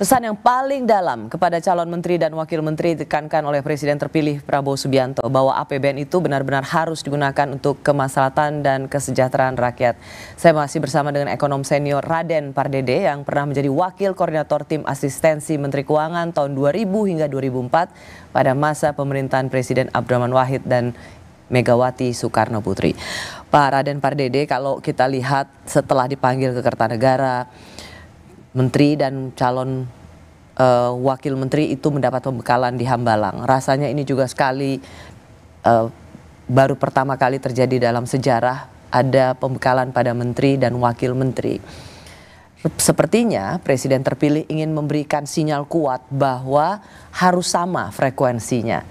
Pesan yang paling dalam kepada calon menteri dan wakil menteri ditekankan oleh Presiden terpilih Prabowo Subianto bahwa APBN itu benar-benar harus digunakan untuk kemaslahatan dan kesejahteraan rakyat. Saya masih bersama dengan ekonom senior Raden Pardede yang pernah menjadi wakil koordinator tim asistensi Menteri Keuangan tahun 2000 hingga 2004 pada masa pemerintahan Presiden Abdurrahman Wahid dan Megawati Soekarno Putri. Pak Raden Pardede, kalau kita lihat setelah dipanggil ke Kertanegara, menteri dan calon wakil menteri itu mendapat pembekalan di Hambalang. Rasanya ini juga baru pertama kali terjadi dalam sejarah ada pembekalan pada menteri dan wakil menteri. Sepertinya Presiden terpilih ingin memberikan sinyal kuat bahwa harus sama frekuensinya.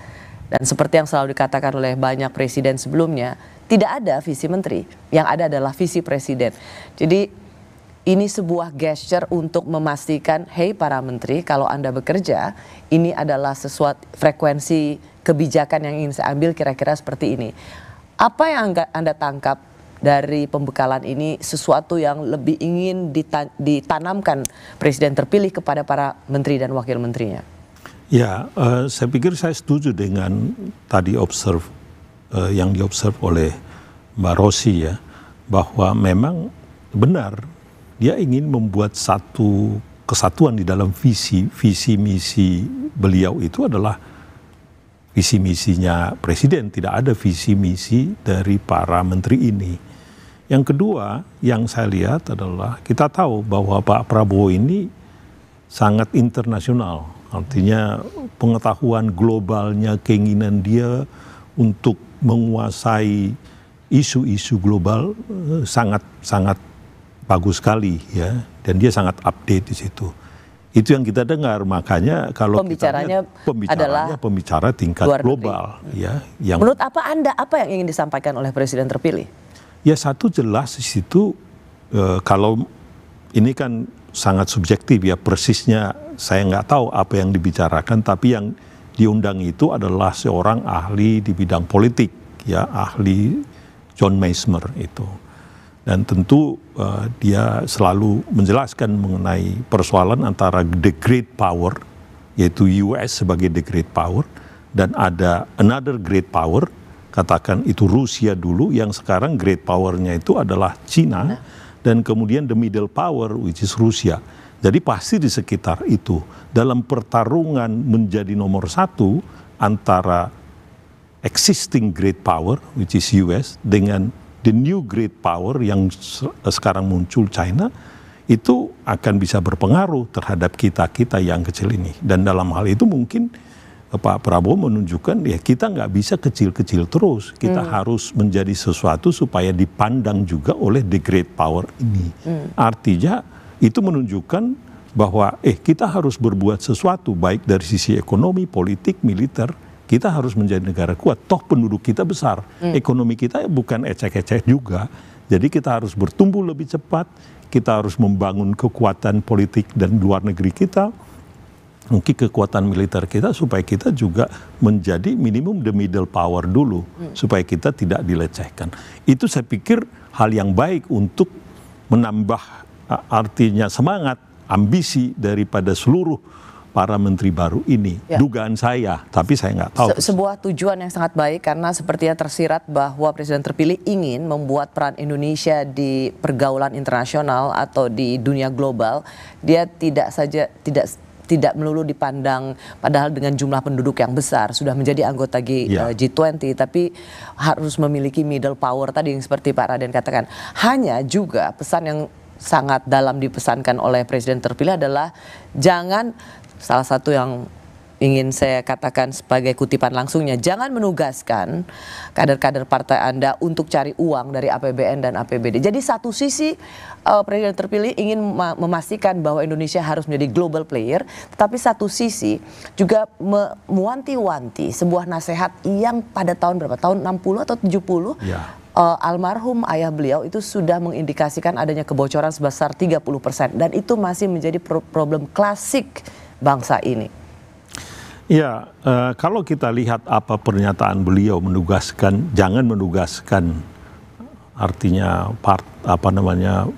Dan seperti yang selalu dikatakan oleh banyak presiden sebelumnya, tidak ada visi menteri, yang ada adalah visi presiden. Jadi ini sebuah gesture untuk memastikan, hey para menteri, kalau Anda bekerja, ini adalah sesuatu frekuensi kebijakan yang ingin saya ambil kira-kira seperti ini. Apa yang Anda tangkap dari pembekalan ini, sesuatu yang lebih ingin ditanamkan Presiden terpilih kepada para menteri dan wakil menterinya? Ya, saya pikir saya setuju dengan tadi yang diobserv oleh Mbak Rosy ya, bahwa memang benar dia ingin membuat satu kesatuan di dalam visi misi beliau itu adalah visi misinya presiden, tidak ada visi misi dari para menteri ini. Yang kedua yang saya lihat adalah kita tahu bahwa Pak Prabowo ini sangat internasional, artinya pengetahuan globalnya, keinginan dia untuk menguasai isu-isu global sangat bagus sekali ya, dan dia sangat update di situ. Itu yang kita dengar, makanya kalau pembicaranya pembicara tingkat global ya. Yang menurut apa yang ingin disampaikan oleh Presiden terpilih? Ya satu jelas di situ, kalau ini kan sangat subjektif ya, persisnya saya nggak tahu apa yang dibicarakan, tapi yang diundang itu adalah seorang ahli di bidang politik ya, ahli John Meisner itu. Dan tentu dia selalu menjelaskan mengenai persoalan antara the great power, yaitu US sebagai the great power, dan ada another great power, katakan itu Rusia dulu, yang sekarang great powernya itu adalah Cina, dan kemudian the middle power which is Rusia. Jadi pasti di sekitar itu, dalam pertarungan menjadi nomor satu antara existing great power which is US dengan the new great power yang sekarang muncul China, itu akan bisa berpengaruh terhadap kita yang kecil ini. Dan dalam hal itu mungkin Pak Prabowo menunjukkan ya kita nggak bisa kecil-kecil terus. Kita harus menjadi sesuatu supaya dipandang juga oleh the great power ini. Artinya itu menunjukkan bahwa kita harus berbuat sesuatu baik dari sisi ekonomi, politik, militer. Kita harus menjadi negara kuat, toh penduduk kita besar, ekonomi kita bukan ecek-ecek juga. Jadi kita harus bertumbuh lebih cepat, kita harus membangun kekuatan politik dan luar negeri kita, mungkin kekuatan militer kita, supaya kita juga menjadi minimum the middle power dulu, supaya kita tidak dilecehkan. Itu saya pikir hal yang baik untuk menambah artinya semangat, ambisi daripada seluruh para menteri baru ini, dugaan saya, tapi saya nggak tahu. Sebuah tujuan yang sangat baik karena sepertinya tersirat bahwa Presiden terpilih ingin membuat peran Indonesia di pergaulan internasional atau di dunia global. Dia tidak melulu dipandang, padahal dengan jumlah penduduk yang besar, sudah menjadi anggota G20, tapi harus memiliki middle power tadi yang seperti Pak Raden katakan. Hanya juga pesan yang sangat dalam dipesankan oleh Presiden terpilih adalah jangan, salah satu yang ingin saya katakan sebagai kutipan langsungnya, jangan menugaskan kader-kader partai Anda untuk cari uang dari APBN dan APBD. Jadi satu sisi Presiden terpilih ingin memastikan bahwa Indonesia harus menjadi global player, tetapi satu sisi juga mewanti-wanti sebuah nasihat yang pada tahun berapa? Tahun 60 atau 70? Almarhum ayah beliau itu sudah mengindikasikan adanya kebocoran sebesar 30%, dan itu masih menjadi problem klasik bangsa ini. Ya, kalau kita lihat apa pernyataan beliau jangan menugaskan, artinya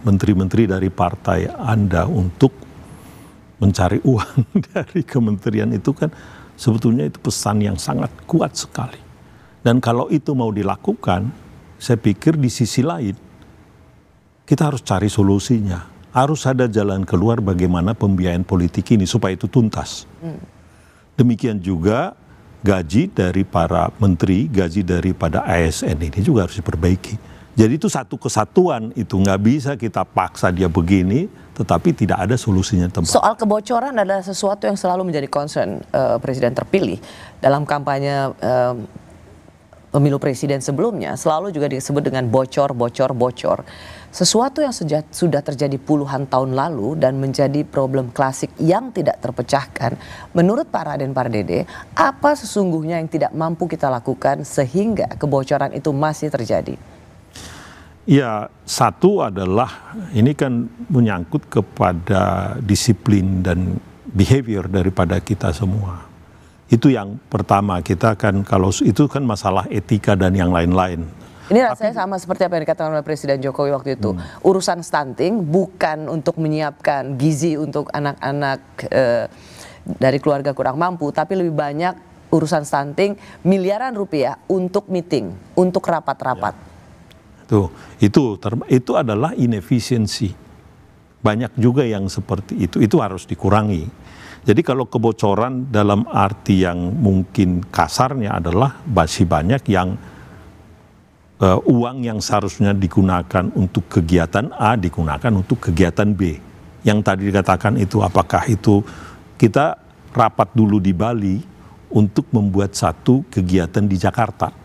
menteri-menteri dari partai Anda untuk mencari uang dari kementerian itu kan sebetulnya itu pesan yang sangat kuat sekali. Dan kalau itu mau dilakukan, saya pikir di sisi lain kita harus cari solusinya. Harus ada jalan keluar bagaimana pembiayaan politik ini supaya itu tuntas. Demikian juga gaji dari para menteri, gaji daripada ASN ini juga harus diperbaiki. Jadi itu satu kesatuan, itu nggak bisa kita paksa dia begini, tetapi tidak ada solusinya tempat. Soal kebocoran adalah sesuatu yang selalu menjadi concern presiden terpilih dalam kampanye pemilu presiden sebelumnya, selalu juga disebut dengan bocor. Sesuatu yang sudah terjadi puluhan tahun lalu dan menjadi problem klasik yang tidak terpecahkan. Menurut Pak Raden Pardede, apa sesungguhnya yang tidak mampu kita lakukan sehingga kebocoran itu masih terjadi? Ya, satu adalah ini kan menyangkut kepada disiplin dan behavior daripada kita semua. Itu yang pertama, kita kan kalau itu kan masalah etika dan yang lain-lain. Ini rasanya sama seperti apa yang dikatakan oleh Presiden Jokowi waktu itu. Urusan stunting bukan untuk menyiapkan gizi untuk anak-anak dari keluarga kurang mampu, tapi lebih banyak urusan stunting miliaran rupiah untuk meeting, untuk rapat-rapat. Itu adalah inefisiensi. Banyak juga yang seperti itu harus dikurangi. Jadi kalau kebocoran dalam arti yang mungkin kasarnya adalah masih banyak yang uang yang seharusnya digunakan untuk kegiatan A digunakan untuk kegiatan B. Yang tadi dikatakan itu apakah itu kita rapat dulu di Bali untuk membuat satu kegiatan di Jakarta.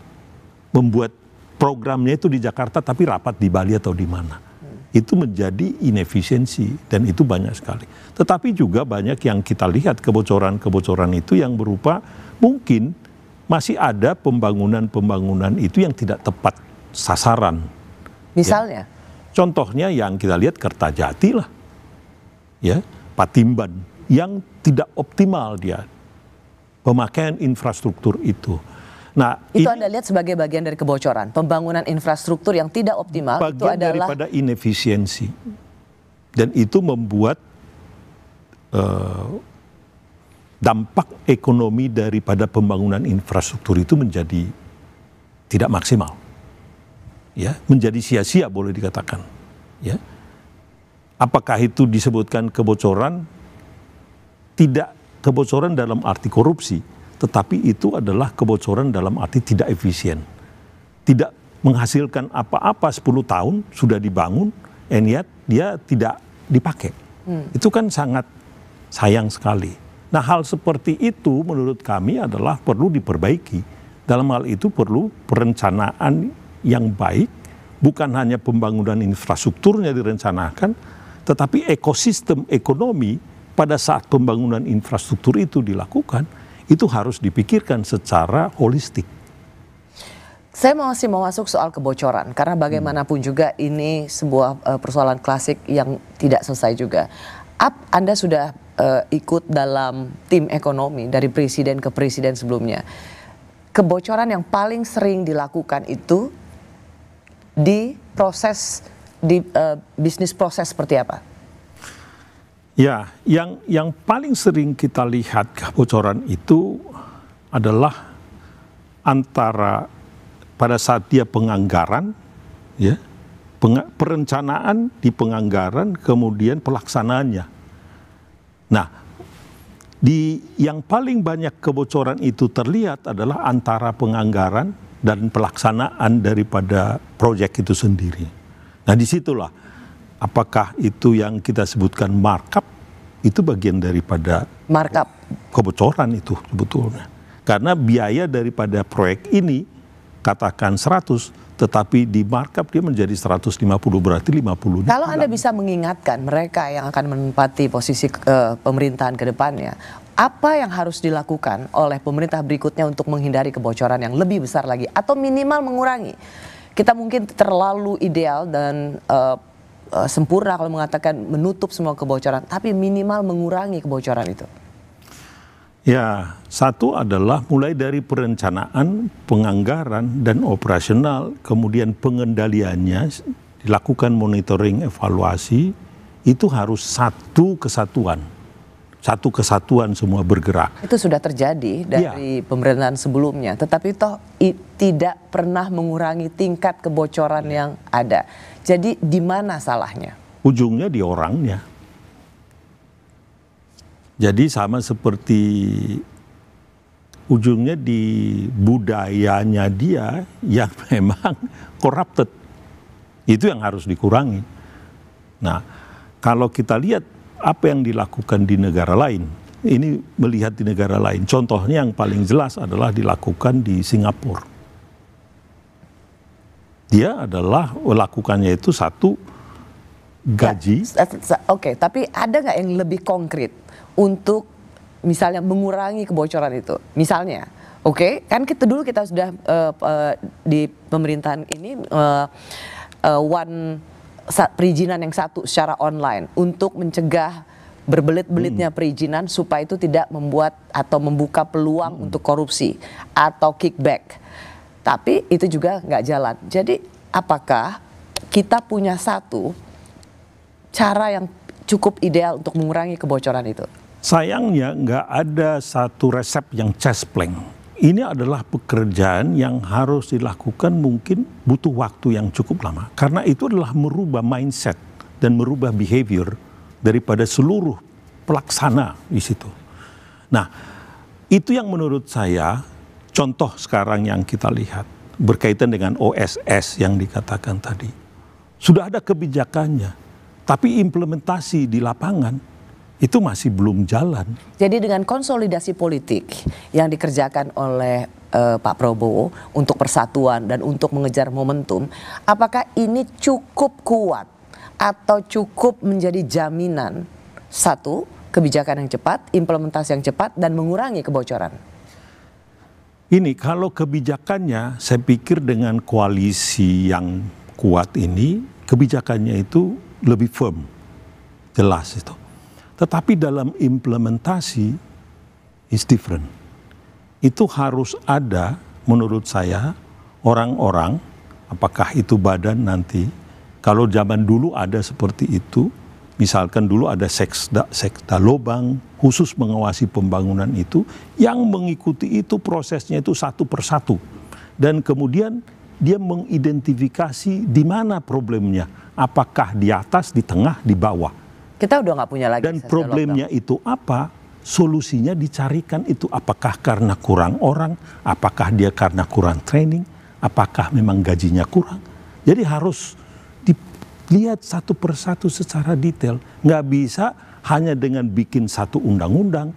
Membuat programnya itu di Jakarta tapi rapat di Bali atau di mana. Itu menjadi inefisiensi dan itu banyak sekali. Tetapi juga banyak yang kita lihat kebocoran-kebocoran itu yang berupa mungkin masih ada pembangunan-pembangunan itu yang tidak tepat sasaran. Misalnya? Ya. Contohnya yang kita lihat Kertajati lah. Ya, Patimban yang tidak optimal dia. Pemakaian infrastruktur itu. Nah, itu Anda lihat sebagai bagian dari kebocoran, pembangunan infrastruktur yang tidak optimal. Bagian itu adalah daripada inefisiensi. Dan itu membuat dampak ekonomi daripada pembangunan infrastruktur itu menjadi tidak maksimal. Ya, menjadi sia-sia boleh dikatakan. Ya. Apakah itu disebutkan kebocoran? Tidak kebocoran dalam arti korupsi, tetapi itu adalah kebocoran dalam arti tidak efisien. Tidak menghasilkan apa-apa 10 tahun sudah dibangun, and yet dia tidak dipakai. Itu kan sangat sayang sekali. Nah, hal seperti itu menurut kami adalah perlu diperbaiki. Dalam hal itu perlu perencanaan yang baik, bukan hanya pembangunan infrastrukturnya direncanakan, tetapi ekosistem ekonomi pada saat pembangunan infrastruktur itu dilakukan, itu harus dipikirkan secara holistik. Saya masih mau masuk soal kebocoran, karena bagaimanapun juga ini sebuah persoalan klasik yang tidak selesai juga. Anda sudah ikut dalam tim ekonomi dari presiden ke presiden sebelumnya. Kebocoran yang paling sering dilakukan itu di proses, di bisnis proses seperti apa? Ya, yang paling sering kita lihat kebocoran itu adalah antara pada saat dia penganggaran, ya, perencanaan di penganggaran, kemudian pelaksanaannya. Nah, yang paling banyak kebocoran itu terlihat adalah antara penganggaran dan pelaksanaan daripada proyek itu sendiri. Nah, disitulah apakah itu yang kita sebutkan markup, itu bagian daripada markup kebocoran itu sebetulnya. Karena biaya daripada proyek ini katakan 100, tetapi di markup dia menjadi 150, berarti 50. Kalau Anda bisa mengingatkan mereka yang akan menempati posisi pemerintahan ke depannya, apa yang harus dilakukan oleh pemerintah berikutnya untuk menghindari kebocoran yang lebih besar lagi atau minimal mengurangi? Kita mungkin terlalu ideal dan sempurna kalau mengatakan menutup semua kebocoran, tapi minimal mengurangi kebocoran itu. Ya, satu adalah mulai dari perencanaan, penganggaran, dan operasional, kemudian pengendaliannya, dilakukan monitoring, evaluasi, itu harus satu kesatuan. satu kesatuan semua bergerak. Itu sudah terjadi dari pemerintahan sebelumnya, tetapi toh tidak pernah mengurangi tingkat kebocoran yang ada. Jadi di mana salahnya? Ujungnya di orangnya. Jadi sama seperti ujungnya di budayanya dia yang memang corrupted. Itu yang harus dikurangi. Nah, kalau kita lihat apa yang dilakukan di negara lain, ini melihat di negara lain, contohnya yang paling jelas adalah dilakukan di Singapura. Dia adalah melakukannya itu satu gaji. Oke, tapi ada nggak yang lebih konkret untuk misalnya mengurangi kebocoran itu? Misalnya, kan kita sudah di pemerintahan ini perizinan yang satu secara online untuk mencegah berbelit-belitnya perizinan supaya itu tidak membuat atau membuka peluang untuk korupsi atau kickback. Tapi itu juga nggak jalan. Jadi apakah kita punya satu cara yang cukup ideal untuk mengurangi kebocoran itu? Sayangnya nggak ada satu resep yang cespleng. Ini adalah pekerjaan yang harus dilakukan, mungkin butuh waktu yang cukup lama. Karena itu adalah merubah mindset dan merubah behavior daripada seluruh pelaksana di situ. Nah, itu yang menurut saya contoh sekarang yang kita lihat berkaitan dengan OSS yang dikatakan tadi. Sudah ada kebijakannya, tapi implementasi di lapangan itu masih belum jalan. Jadi dengan konsolidasi politik yang dikerjakan oleh Pak Prabowo untuk persatuan dan untuk mengejar momentum, apakah ini cukup kuat atau cukup menjadi jaminan satu, kebijakan yang cepat, implementasi yang cepat, dan mengurangi kebocoran? Ini kalau kebijakannya, saya pikir dengan koalisi yang kuat ini, kebijakannya itu lebih firm, jelas itu. Tetapi dalam implementasi is different. Itu harus ada menurut saya orang-orang, apakah itu badan nanti, kalau zaman dulu ada seperti itu, misalkan dulu ada sekda lobang khusus mengawasi pembangunan itu, yang mengikuti itu prosesnya itu satu persatu. Dan kemudian dia mengidentifikasi di mana problemnya, apakah di atas, di tengah, di bawah. Kita udah nggak punya lagi. Dan problemnya itu apa? Solusinya dicarikan itu. Apakah karena kurang orang? Apakah dia karena kurang training? Apakah memang gajinya kurang? Jadi harus dilihat satu persatu secara detail. Nggak bisa hanya dengan bikin satu undang-undang,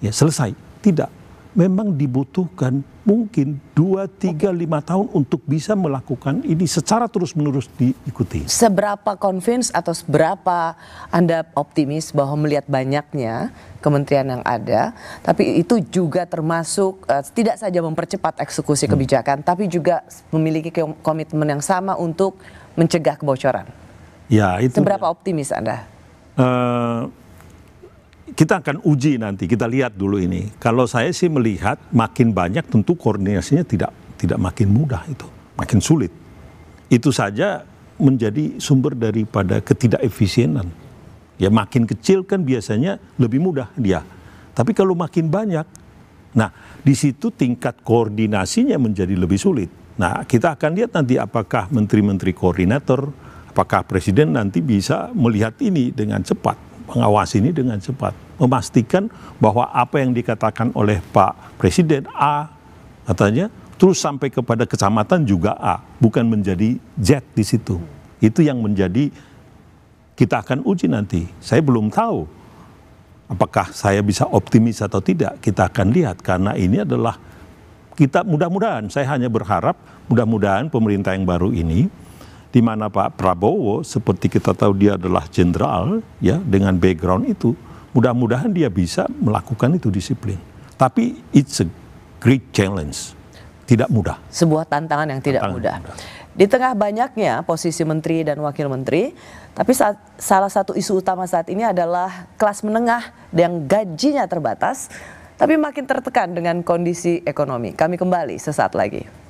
ya selesai. Tidak. Memang dibutuhkan mungkin 2, 3, 5 tahun untuk bisa melakukan ini secara terus-menerus diikuti. Seberapa convince atau seberapa Anda optimis bahwa melihat banyaknya kementerian yang ada, tapi itu juga termasuk tidak saja mempercepat eksekusi kebijakan, tapi juga memiliki komitmen yang sama untuk mencegah kebocoran? Ya, itu. Seberapa optimis Anda? Kita akan uji nanti, kita lihat dulu ini. Kalau saya sih melihat makin banyak tentu koordinasinya tidak makin mudah itu, makin sulit. Itu saja menjadi sumber daripada ketidakefisienan. Ya makin kecil kan biasanya lebih mudah dia. Tapi kalau makin banyak, nah di situ tingkat koordinasinya menjadi lebih sulit. Nah kita akan lihat nanti apakah menteri-menteri koordinator, apakah presiden nanti bisa melihat ini dengan cepat. Mengawasi ini dengan cepat, memastikan bahwa apa yang dikatakan oleh Pak Presiden A katanya terus sampai kepada kecamatan juga A, bukan menjadi Z di situ. Itu yang menjadi kita akan uji nanti. Saya belum tahu apakah saya bisa optimis atau tidak. Kita akan lihat karena ini adalah kita mudah-mudahan, saya hanya berharap mudah-mudahan pemerintah yang baru ini, di mana Pak Prabowo seperti kita tahu dia adalah jenderal ya dengan background itu, mudah-mudahan dia bisa melakukan itu disiplin. Tapi it's a great challenge, tidak mudah. Sebuah tantangan yang tidak mudah. Di tengah banyaknya posisi menteri dan wakil menteri, tapi salah satu isu utama saat ini adalah kelas menengah yang gajinya terbatas, tapi makin tertekan dengan kondisi ekonomi. Kami kembali sesaat lagi.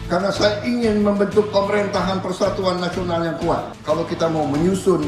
Karena saya ingin membentuk pemerintahan persatuan nasional yang kuat. Kalau kita mau menyusun